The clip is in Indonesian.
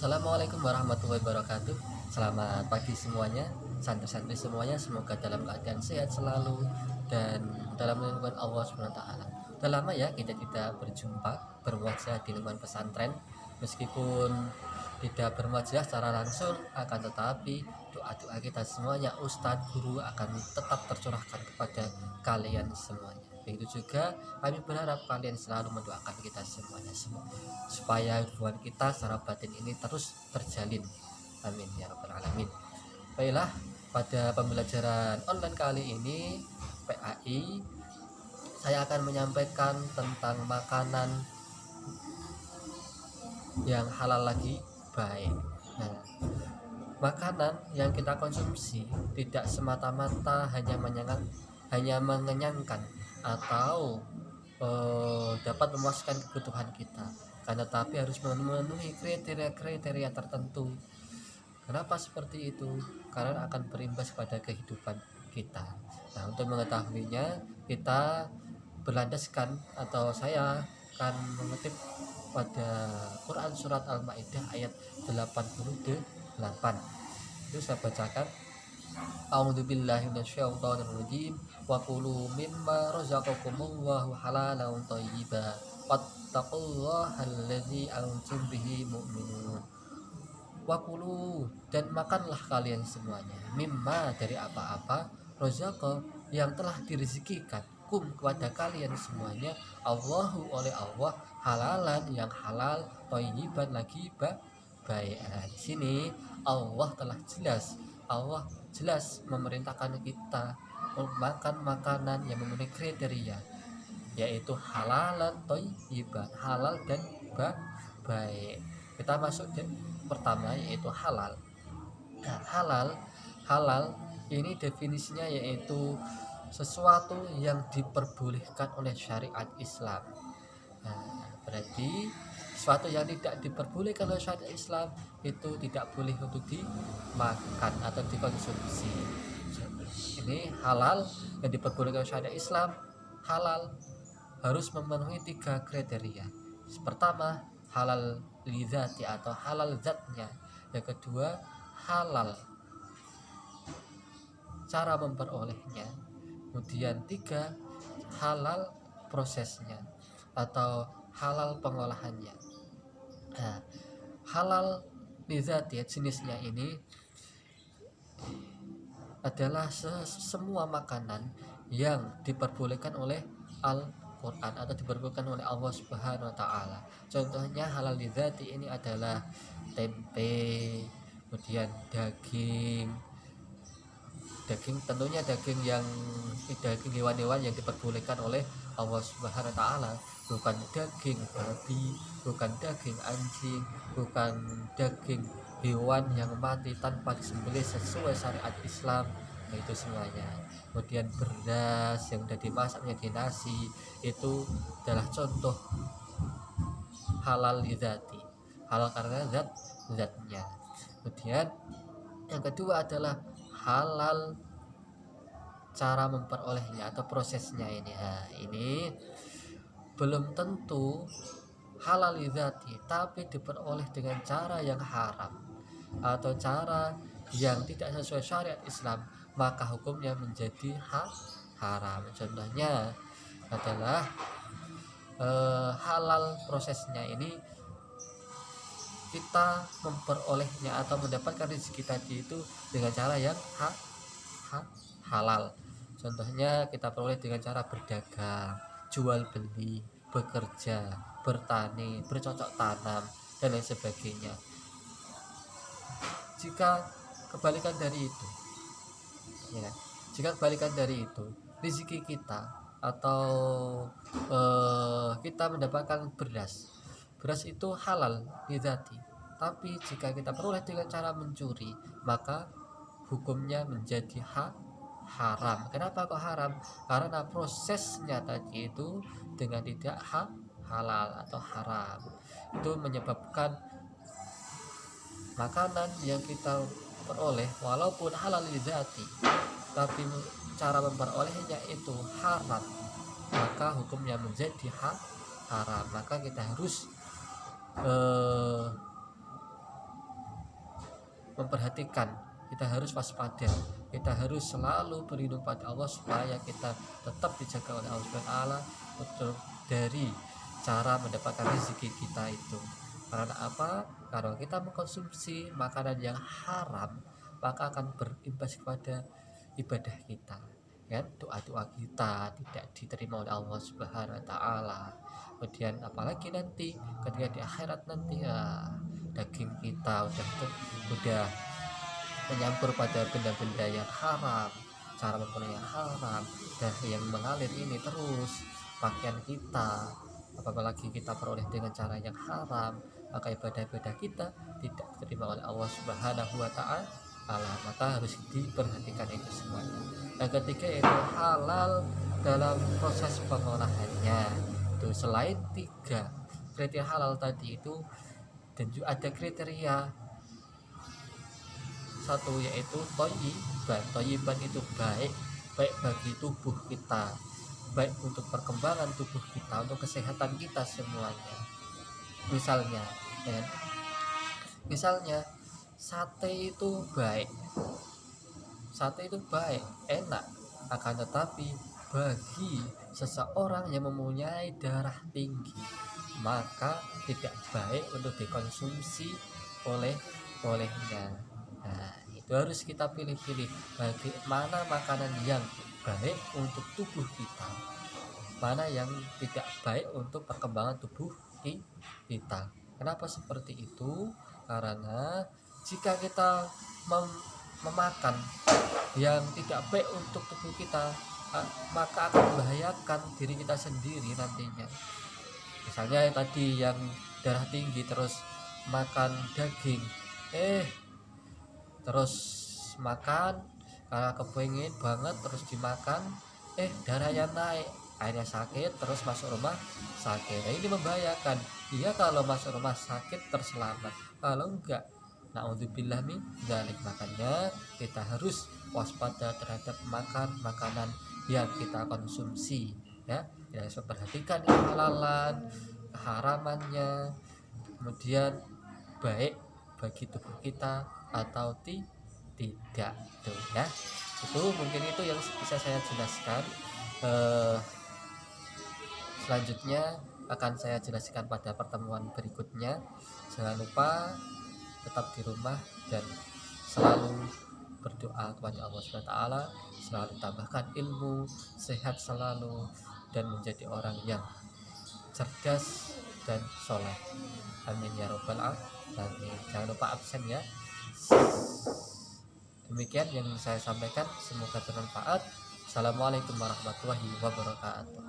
Assalamualaikum warahmatullahi wabarakatuh. Selamat pagi semuanya, santri-santri semuanya. Semoga dalam keadaan sehat selalu dan dalam lindungan Allah Subhanahu wa taala. Udah lama ya kita tidak berjumpa berwajah di lingkungan pesantren. Meskipun tidak berwajah secara langsung, akan tetapi doa-doa kita semuanya, ustadz, guru akan tetap tercurahkan kepada kalian semuanya. Begitu juga kami berharap kalian selalu mendoakan kita semuanya supaya hubungan kita secara batin ini terus terjalin. Amin ya rabbal alamin. Baiklah, pada pembelajaran online kali ini PAI saya akan menyampaikan tentang makanan yang halal lagi baik. Nah, makanan yang kita konsumsi tidak semata-mata hanya mengenyangkan atau dapat memuaskan kebutuhan kita, karena tapi harus memenuhi kriteria-kriteria tertentu. Kenapa seperti itu? Karena akan berimbas pada kehidupan kita. Nah, untuk mengetahuinya kita berlandaskan atau saya akan mengutip pada Quran surat Al-Maidah ayat 88. Itu saya bacakan. A'udzubillahi minasyaitonirrajim wa kulu mimma razaqakumullahu halalan thayyiban wattaqullaha allazi antum bihi mu'minun. Wakulu, dan makanlah kalian semuanya, mimma, dari apa-apa, rozaqa, yang telah direzekikan, kum, kepada kalian semuanya, Allahu, oleh Allah, halalan, yang halal, thayyiban, lagi baik. Nah, di sini Allah jelas memerintahkan kita makan makanan yang memenuhi kriteria, yaitu halalan thayyiban, halal dan baik. Kita masuk ke pertama, yaitu halal. Nah, halal ini definisinya yaitu sesuatu yang diperbolehkan oleh syariat Islam. Nah, berarti sesuatu yang tidak diperbolehkan oleh syariat Islam itu tidak boleh untuk dimakan atau dikonsumsi. Ini halal yang diperbolehkan oleh syariat Islam. Halal harus memenuhi 3 kriteria. Pertama, halal lidzati atau halal zatnya. Yang kedua, halal cara memperolehnya. Kemudian 3, halal prosesnya atau halal pengolahannya. Nah, halal lidzati jenisnya ini adalah semua makanan yang diperbolehkan oleh Al-Quran atau diperbolehkan oleh Allah Subhanahu wa taala. Contohnya halal lidzati ini adalah tempe, kemudian daging tentunya daging hewan-hewan yang diperbolehkan oleh Allah Subhanahu wa taala, bukan daging babi, bukan daging anjing, bukan daging hewan yang mati tanpa disembelih sesuai syariat Islam. Nah, itu semuanya. Kemudian beras yang sudah dimasak menjadi nasi, itu adalah contoh halal lidzati, halal karena zatnya. Kemudian yang kedua adalah halal cara memperolehnya atau prosesnya ini. Nah, ini belum tentu halal lidzati, tapi diperoleh dengan cara yang haram atau cara yang tidak sesuai syariat Islam, maka hukumnya menjadi haram. Contohnya adalah halal prosesnya ini kita memperolehnya atau mendapatkan rezeki tadi itu dengan cara yang halal. Contohnya kita peroleh dengan cara berdagang, jual beli, bekerja, bertani, bercocok tanam, dan lain sebagainya. Jika kebalikan dari itu, rezeki kita atau kita mendapatkan beras itu halal lidzati, tapi jika kita peroleh dengan cara mencuri, maka hukumnya menjadi haram. Kenapa kok haram? Karena prosesnya tadi itu dengan tidak halal atau haram, itu menyebabkan makanan yang kita peroleh walaupun halal lidzati, tapi cara memperolehnya itu haram, maka hukumnya menjadi haram. Maka kita harus memperhatikan, kita harus waspada, kita harus selalu berlindung pada Allah supaya kita tetap dijaga oleh Allah Subhanahu wa taala untuk dari cara mendapatkan rezeki kita itu. Karena apa? Kalau kita mengkonsumsi makanan yang haram, maka akan berimbas kepada ibadah kita, kan? Doa-doa kita tidak diterima oleh Allah Subhanahu wa taala. Kemudian apalagi nanti ketika di akhirat nanti ya, daging kita udah menyampur pada benda-benda yang haram, cara memperoleh yang haram, dan yang mengalir ini terus pakaian kita, apalagi kita peroleh dengan cara yang haram, maka ibadah-ibadah kita tidak diterima oleh Allah Subhanahu wa taala. Maka harus diperhatikan itu semuanya. Yang ketiga itu halal dalam proses pengolahannya. Itu selain 3 kriteria halal tadi itu, dan juga ada kriteria satu yaitu toyiban itu baik bagi tubuh kita, baik untuk perkembangan tubuh kita, untuk kesehatan kita semuanya. Misalnya sate itu baik, enak, akan tetapi bagi seseorang yang mempunyai darah tinggi maka tidak baik untuk dikonsumsi olehnya. Nah, itu harus kita pilih-pilih bagaimana makanan yang baik untuk tubuh kita, mana yang tidak baik untuk perkembangan tubuh kita. Kenapa seperti itu? Karena jika kita memakan yang tidak baik untuk tubuh kita, maka akan membahayakan diri kita sendiri nantinya. Misalnya tadi yang darah tinggi terus makan daging, terus makan karena kepengen banget, terus dimakan, darahnya naik, akhirnya sakit, terus masuk rumah sakit. Nah, ini membahayakan. Dia kalau masuk rumah sakit terselamat, kalau enggak naudzubillah min dzalik. Makanya kita harus waspada terhadap makanan yang kita konsumsi, ya. Kita harus memperhatikan kehalalan, keharamannya, kemudian baik bagi tubuh kita atau tidak tuh, ya. Itu mungkin itu yang bisa saya jelaskan. Selanjutnya akan saya jelaskan pada pertemuan berikutnya. Jangan lupa tetap di rumah dan selalu berdoa kepada Allah SWT, selalu tambahkan ilmu, sehat selalu, dan menjadi orang yang cerdas dan soleh. Amin ya robbal alamin. Jangan lupa absen ya. Demikian yang saya sampaikan, semoga bermanfaat. Assalamualaikum warahmatullahi wabarakatuh.